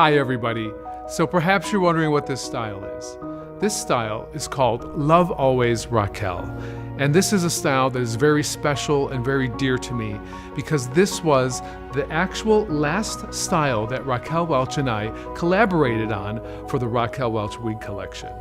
Hi everybody. So perhaps you're wondering what this style is. This style is called Love Always Raquel. And this is a style that is very special and very dear to me because this was the actual last style that Raquel Welch and I collaborated on for the Raquel Welch wig collection.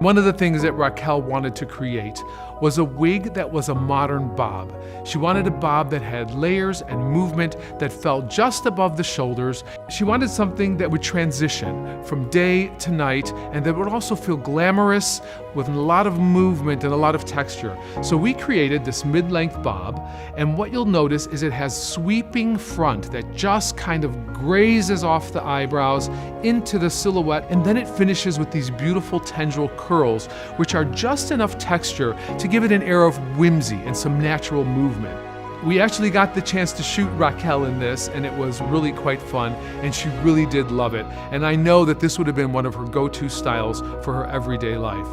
One of the things that Raquel wanted to create was a wig that was a modern bob. She wanted a bob that had layers and movement that fell just above the shoulders. She wanted something that would transition from day to night and that would also feel glamorous with a lot of movement and a lot of texture. So we created this mid-length bob, and what you'll notice is it has sweeping front that just kind of grazes off the eyebrows into the silhouette, and then it finishes with these beautiful tendril curls, which are just enough texture to give it an air of whimsy and some natural movement. We actually got the chance to shoot Raquel in this, and it was really quite fun, and she really did love it. And I know that this would have been one of her go-to styles for her everyday life.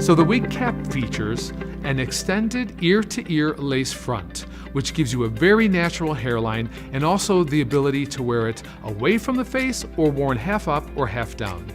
So the wig cap features an extended ear-to-ear lace front, which gives you a very natural hairline and also the ability to wear it away from the face or worn half up or half down.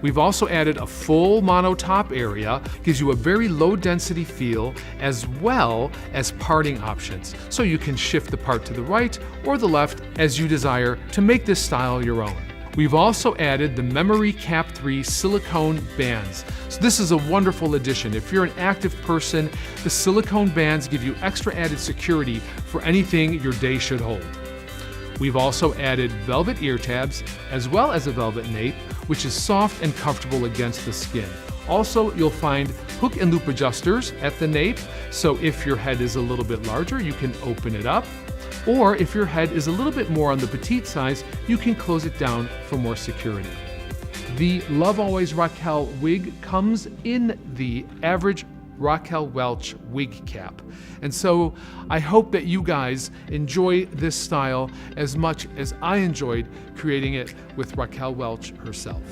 We've also added a full mono top area, gives you a very low density feel, as well as parting options. So you can shift the part to the right or the left as you desire to make this style your own. We've also added the Memory Cap 3 silicone bands. So this is a wonderful addition. If you're an active person, the silicone bands give you extra added security for anything your day should hold. We've also added velvet ear tabs as well as a velvet nape, which is soft and comfortable against the skin. Also, you'll find hook and loop adjusters at the nape, so if your head is a little bit larger, you can open it up. Or if your head is a little bit more on the petite size, you can close it down for more security. The Love Always Raquel wig comes in the average Raquel Welch wig cap. And so I hope that you guys enjoy this style as much as I enjoyed creating it with Raquel Welch herself.